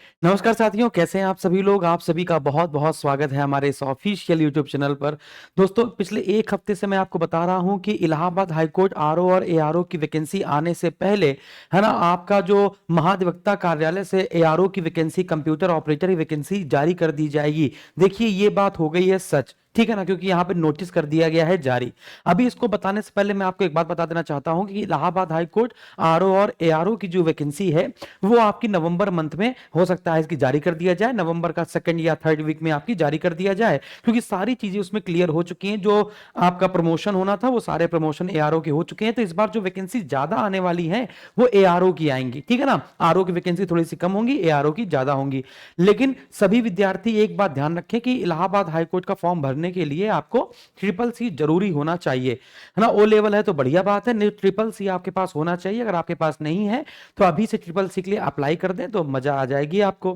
नमस्कार साथियों, कैसे हैं आप सभी लोग। आप सभी का बहुत बहुत स्वागत है हमारे इस ऑफिशियल यूट्यूब चैनल पर। दोस्तों, पिछले एक हफ्ते से मैं आपको बता रहा हूं कि इलाहाबाद हाईकोर्ट आरओ और एआरओ की वैकेंसी आने से पहले, है ना, आपका जो महाधिवक्ता कार्यालय से एआरओ की वैकेंसी, कंप्यूटर ऑपरेटर की वैकेंसी जारी कर दी जाएगी। देखिए, ये बात हो गई है सच, ठीक है ना, क्योंकि यहाँ पे नोटिस कर दिया गया है जारी। अभी इसको बताने से पहले मैं आपको एक बात बता देना चाहता हूं कि इलाहाबाद हाईकोर्ट आरओ और एआरओ की जो वैकेंसी है वो आपकी नवंबर मंथ में हो सकता है इसकी जारी कर दिया जाए। नवंबर का सेकंड या थर्ड वीक में आपकी जारी कर दिया जाए, क्योंकि सारी चीजें उसमें क्लियर हो चुकी हैं। जो आपका प्रमोशन होना था वो सारे प्रमोशन एआरओ के हो चुके हैं। तो इस बार जो वैकेंसी ज्यादा आने वाली है वो एआरओ की आएंगी, ठीक है ना। आरओ की वैकेंसी थोड़ी सी कम होंगी, एआरओ की ज्यादा होंगी। लेकिन सभी विद्यार्थी एक बात ध्यान रखें कि इलाहाबाद हाईकोर्ट का फॉर्म भरने के लिए आपको ट्रिपल सी जरूरी होना चाहिए, है ना। ओ लेवल है तो बढ़िया बात है, नहीं ट्रिपल सी आपके पास होना चाहिए। अगर आपके पास नहीं है तो अभी से ट्रिपल सी के लिए अप्लाई कर दें तो मजा आ जाएगी आपको,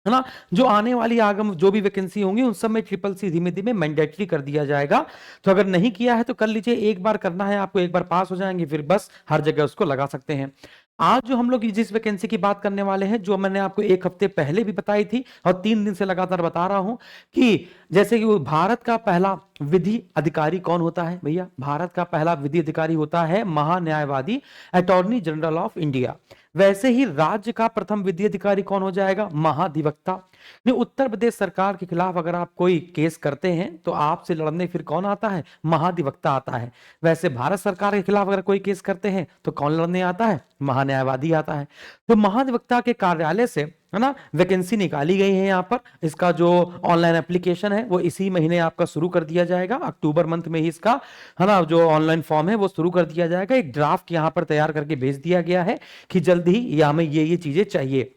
है ना। जो आने वाली आगम जो भी वैकेंसी होंगी उन सब में ट्रिपल सी धीमे धीमे मैंडेटरी कर दिया जाएगा। तो अगर नहीं किया है तो कर लीजिए, एक बार करना है आपको, एक बार पास हो जाएंगे फिर बस हर जगह उसको लगा सकते हैं। आज जो हम लोग जिस वैकेंसी की बात करने वाले हैं, जो मैंने आपको एक हफ्ते पहले भी बताई थी और 3 दिन से लगातार बता रहा हूं कि जैसे कि वो भारत का पहला विधि अधिकारी कौन होता है भैया। भारत का पहला विधि अधिकारी होता है महान्यायवादी, अटॉर्नी जनरल ऑफ इंडिया। वैसे ही राज्य का प्रथम विधि अधिकारी कौन हो जाएगा, महाधिवक्ता। नहीं, उत्तर प्रदेश सरकार के खिलाफ अगर आप कोई केस करते हैं तो आपसे लड़ने फिर कौन आता है, महाधिवक्ता आता है। वैसे भारत सरकार के खिलाफ अगर कोई केस करते हैं तो कौन लड़ने आता है, महान्यायवादी आता है। तो महाधिवक्ता के कार्यालय से, है ना, वैकेंसी निकाली गई है यहाँ पर। इसका जो ऑनलाइन एप्लीकेशन है वो इसी महीने आपका शुरू कर दिया जाएगा, अक्टूबर मंथ में ही इसका, है ना, जो ऑनलाइन फॉर्म है वो शुरू कर दिया जाएगा। एक ड्राफ्ट यहाँ पर तैयार करके भेज दिया गया है कि जल्द ही या हमें ये चीजें चाहिए।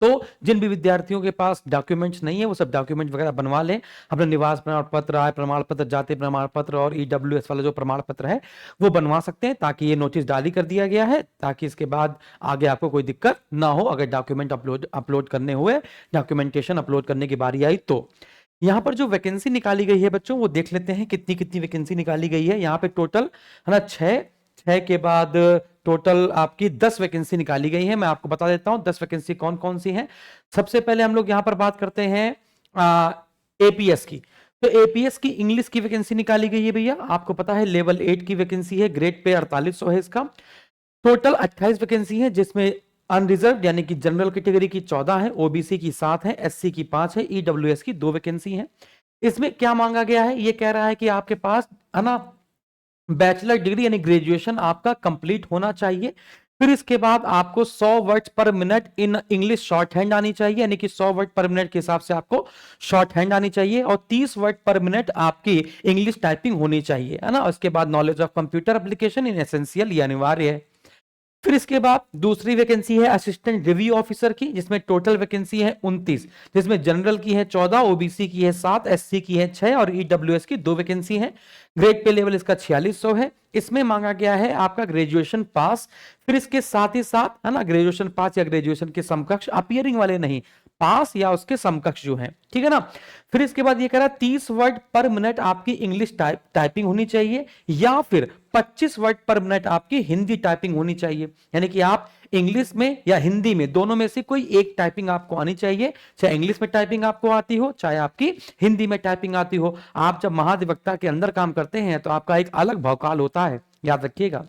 तो जिन भी विद्यार्थियों के पास डॉक्यूमेंट्स नहीं है वो सब डॉक्यूमेंट वगैरह बनवा लें। अपना निवास प्रमाण पत्र, आय प्रमाण पत्र, जाति प्रमाण पत्र और ईडब्ल्यूएस वाला जो प्रमाण पत्र है वो बनवा सकते हैं, ताकि ये नोटिस जारी कर दिया गया है, ताकि इसके बाद आगे आपको कोई दिक्कत ना हो अगर डॉक्यूमेंट अपलोड करने हुए, डॉक्यूमेंटेशन अपलोड करने की बारी आई तो। यहाँ पर जो वैकेंसी निकाली गई है बच्चों, वो देख लेते हैं कितनी कितनी वैकेंसी निकाली गई है। यहाँ पे टोटल, है ना, छह छह के बाद टोटल आपकी 10 वैकेंसी निकाली गई है। मैं आपको बता देता हूं 10 वैकेंसी कौन कौन सी हैं। सबसे पहले हम लोग यहां पर बात करते हैं एपीएस की। तो एपीएस की इंग्लिश की वैकेंसी निकाली गई है भैया। आपको पता है लेवल 8 की वैकेंसी है, ग्रेड पे 4800 है इसका। टोटल 28 वैकेंसी है, जिसमें अनरिजर्व यानी कि जनरल कैटेगरी की 14 है, ओबीसी की 7 है, एससी की 5 है, ईडब्ल्यूएस की 2 वैकेंसी है। इसमें क्या मांगा गया है, ये कह रहा है कि आपके पास, है ना, बैचलर डिग्री यानी ग्रेजुएशन आपका कंप्लीट होना चाहिए। फिर इसके बाद आपको 100 वर्ड पर minute in English short hand आनी चाहिए, यानी कि 100 वर्ड पर मिनट के हिसाब से आपको शॉर्ट हैंड आनी चाहिए, और 30 वर्ड पर मिनट आपकी इंग्लिश टाइपिंग होनी चाहिए, है ना। उसके बाद knowledge of computer application in essential, ये अनिवार्य है। फिर इसके बाद दूसरी वैकेंसी है असिस्टेंट रिव्यू ऑफिसर की, जिसमें टोटल वैकेंसी है 29, जिसमें जनरल की है 14, ओबीसी की है 7, एससी की है 6 और ईडब्ल्यूएस की 2 वैकेंसी है। ग्रेड पे लेवल इसका 4600 है। इसमें मांगा गया है आपका ग्रेजुएशन पास। फिर इसके साथ ही साथ, है ना, ग्रेजुएशन पास या ग्रेजुएशन के समकक्ष, अपियरिंग वाले नहीं, पास या उसके समकक्ष जो है, ठीक है ना। फिर इसके बाद ये कह रहा है 30 वर्ड पर मिनट आपकी इंग्लिश टाइपिंग होनी चाहिए, या फिर 25 वर्ड पर मिनट आपकी हिंदी टाइपिंग होनी चाहिए। यानी कि आप इंग्लिश में या हिंदी में दोनों में से कोई एक टाइपिंग आपको आनी चाहिए, चाहे इंग्लिश में टाइपिंग आपको आती हो, चाहे आपकी हिंदी में टाइपिंग आती हो। आप जब महाधिवक्ता के अंदर काम करते हैं तो आपका एक अलग भौकाल होता है, याद रखिएगा।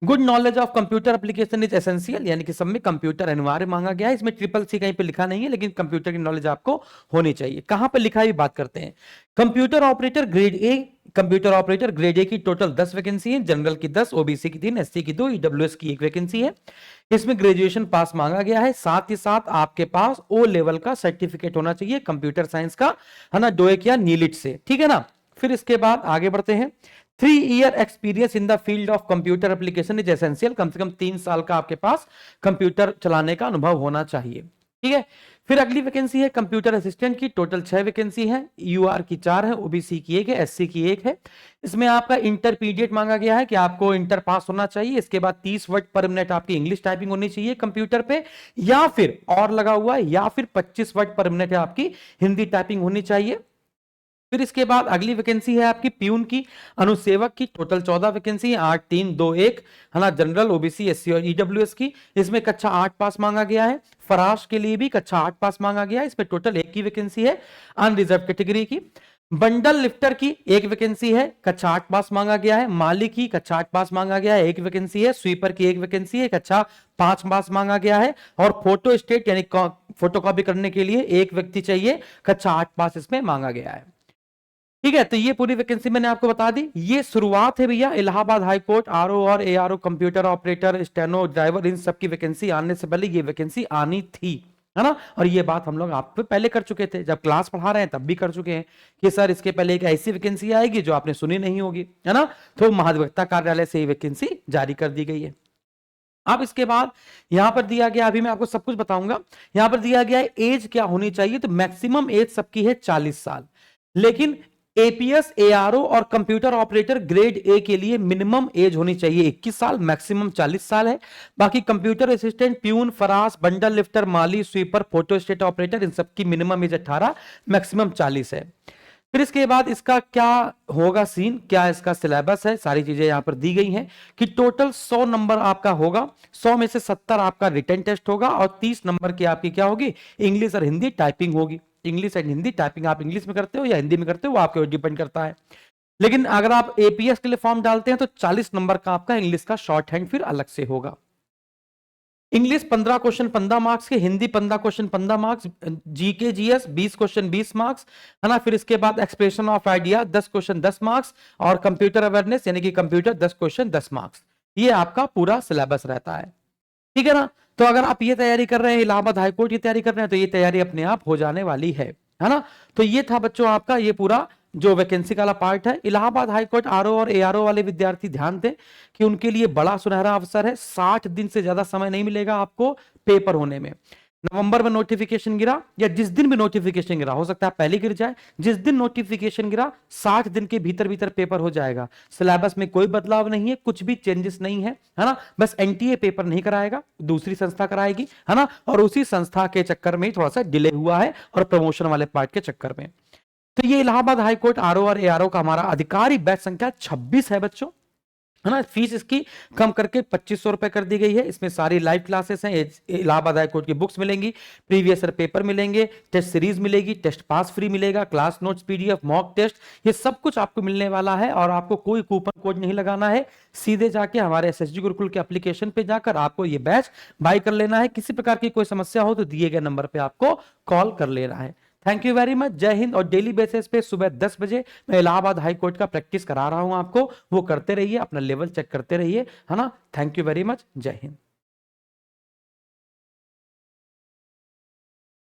Good knowledge of computer application is essential, यानी कि सब में कंप्यूटर अनिवार्य मांगा गया है। इसमें ट्रिपल सी कहीं पे लिखा नहीं है, लेकिन कंप्यूटर की नॉलेज आपको होनी चाहिए। कहां पे लिखा है बात करते हैं। Computer operator grade A, computer operator grade A की टोटल 10 वैकेंसी है, जनरल की 10, ओबीसी की 3, एससी की 2, ईडब्ल्यूएस की 1 वैकेंसी है। इसमें ग्रेजुएशन पास मांगा गया है, साथ ही साथ आपके पास ओ लेवल का सर्टिफिकेट होना चाहिए कंप्यूटर साइंस का, है ना, डोएक या नीलिट से, ठीक है ना। फिर इसके बाद आगे बढ़ते हैं। 3 year experience in the field of computer application is essential, कम से कम 3 साल का आपके पास कंप्यूटर चलाने का अनुभव होना चाहिए, ठीक है। फिर अगली वैकेंसी है कंप्यूटर असिस्टेंट की, टोटल 6 वैकेंसी है, यूआर की 4 है, ओबीसी की 1 है, एससी की 1 है। इसमें आपका इंटरमीडिएट मांगा गया है कि आपको इंटर पास होना चाहिए। इसके बाद 30 वर्ड पर मिनट आपकी इंग्लिश टाइपिंग होनी चाहिए कंप्यूटर पे, या फिर और लगा हुआ है, या फिर 25 वर्ड पर मिनट आपकी हिंदी टाइपिंग होनी चाहिए। फिर इसके बाद अगली वैकेंसी है आपकी प्यून की, अनुसेवक की। टोटल 14 वैकेंसी है, 8 3 2 1, है ना। जनरल, ओबीसी, एससी और ईडब्ल्यूएस की। इसमें कक्षा 8 पास मांगा गया है। फराश के लिए भी कक्षा 8 पास मांगा गया है। इसमें टोटल एक की वैकेंसी है, अनरिजर्व कैटेगरी की। बंडल लिफ्टर की एक वैकेंसी है, कक्षा 8 पास मांगा गया है। माली की कक्षा 8 पास मांगा गया है, एक वैकेंसी है। स्वीपर की एक वैकेंसी है, कक्षा 5 पास मांगा गया है। और फोटो स्टेट यानी फोटोकॉपी करने के लिए एक व्यक्ति चाहिए, कक्षा 8 पास इसमें मांगा गया है। ठीक है, तो ये पूरी वैकेंसी मैंने आपको बता दी। ये शुरुआत है भैया, इलाहाबाद हाई कोर्ट आरओ और ARO, computer operator, steno, driver, इन सब की वैकेंसी आने से पहले ये वैकेंसी आनी थी, है ना। और ये बात हम लोग आप पे पहले कर चुके थे, जब क्लास पढ़ा रहे हैं तब भी कर चुके हैं कि सर इसके पहले एक ऐसी वैकेंसी आएगी जो आपने सुनी नहीं होगी, है ना। तो महाधिवक्ता कार्यालय से ये वैकेंसी जारी कर दी गई है। अब इसके बाद यहां पर दिया गया, अभी मैं आपको सब कुछ बताऊंगा। यहां पर दिया गया है एज क्या होनी चाहिए, तो मैक्सिमम एज सबकी है 40 साल, लेकिन एपीएस, एआरओ और कंप्यूटर ऑपरेटर ग्रेड ए के लिए मिनिमम एज होनी चाहिए 21 साल, मैक्सिमम 40 साल है। बाकी computer assistant, peon, Faras, bundle lifter, माली, स्वीपर, फोटोस्टेट ऑपरेटर, इन सबकी मिनिमम एज 18, मैक्सिमम 40 है। फिर इसके बाद इसका क्या होगा सीन, क्या इसका सिलेबस है, सारी चीजें यहां पर दी गई हैं कि टोटल 100 नंबर आपका होगा। 100 में से 70 आपका रिटन टेस्ट होगा और 30 नंबर की आपकी क्या होगी, इंग्लिश और हिंदी टाइपिंग होगी। इंग्लिश एंड हिंदी टाइपिंग आप इंग्लिश में करते हो या हिंदी में करते हो, वो आपके ऊपर डिपेंड करता है। लेकिन अगर आप एपीएस के लिए फॉर्म डालते हैं तो 40 नंबर का आपका इंग्लिश का शॉर्ट हैंड फिर अलग से होगा। इंग्लिश 15 क्वेश्चन 15 मार्क्स के, Hindi 15 question 15 marks, GK GS 20 question 20 marks, है ना। फिर इसके बाद expression of idea 10 question 10 marks और कंप्यूटर अवेयरनेस यानी कि कंप्यूटर 10 क्वेश्चन 10 मार्क्स। ये आपका पूरा सिलेबस रहता है, ठीक है ना। तो अगर आप ये तैयारी कर रहे हैं, इलाहाबाद हाईकोर्ट की तैयारी कर रहे हैं, तो ये तैयारी अपने आप हो जाने वाली है ना। तो ये था बच्चों आपका ये पूरा जो वैकेंसी वाला पार्ट है। इलाहाबाद हाईकोर्ट आरओ और एआरओ वाले विद्यार्थी ध्यान दें कि उनके लिए बड़ा सुनहरा अवसर है। 60 दिन से ज्यादा समय नहीं मिलेगा आपको पेपर होने में। नवंबर में नोटिफिकेशन गिरा या जिस दिन भी नोटिफिकेशन गिरा, हो सकता है पहले गिर जाए, जिस दिन नोटिफिकेशन गिरा 60 दिन के भीतर भीतर पेपर हो जाएगा। सिलेबस में कोई बदलाव नहीं है, कुछ भी चेंजेस नहीं है ना। बस एनटीए पेपर नहीं कराएगा, दूसरी संस्था कराएगी, है ना। और उसी संस्था के चक्कर में थोड़ा सा डिले हुआ है और प्रमोशन वाले पार्ट के चक्कर में। तो ये इलाहाबाद हाईकोर्ट आरओ और एआरओ का हमारा अधिकारी बैच संख्या 26 है बच्चों, है ना। फीस इसकी कम करके 2500 रुपए कर दी गई है। इसमें सारी लाइव क्लासेस हैं, इलाहाबाद हाईकोर्ट की बुक्स मिलेंगी, प्रीवियस ईयर पेपर मिलेंगे, टेस्ट सीरीज मिलेगी, टेस्ट पास फ्री मिलेगा, class notes, PDF, mock test, ये सब कुछ आपको मिलने वाला है। और आपको कोई कूपन कोड नहीं लगाना है, सीधे जाके हमारे एसएसजी गुरुकुल के एप्लीकेशन पे जाकर आपको ये बैच बाय कर लेना है। किसी प्रकार की कोई समस्या हो तो दिए गए नंबर पे आपको कॉल कर लेना है। थैंक यू वेरी मच, जय हिंद। और डेली बेसिस पे सुबह 10 बजे मैं इलाहाबाद हाई कोर्ट का प्रैक्टिस करा रहा हूं आपको, वो करते रहिए, अपना लेवल चेक करते रहिए, है ना। थैंक यू वेरी मच, जय हिंद।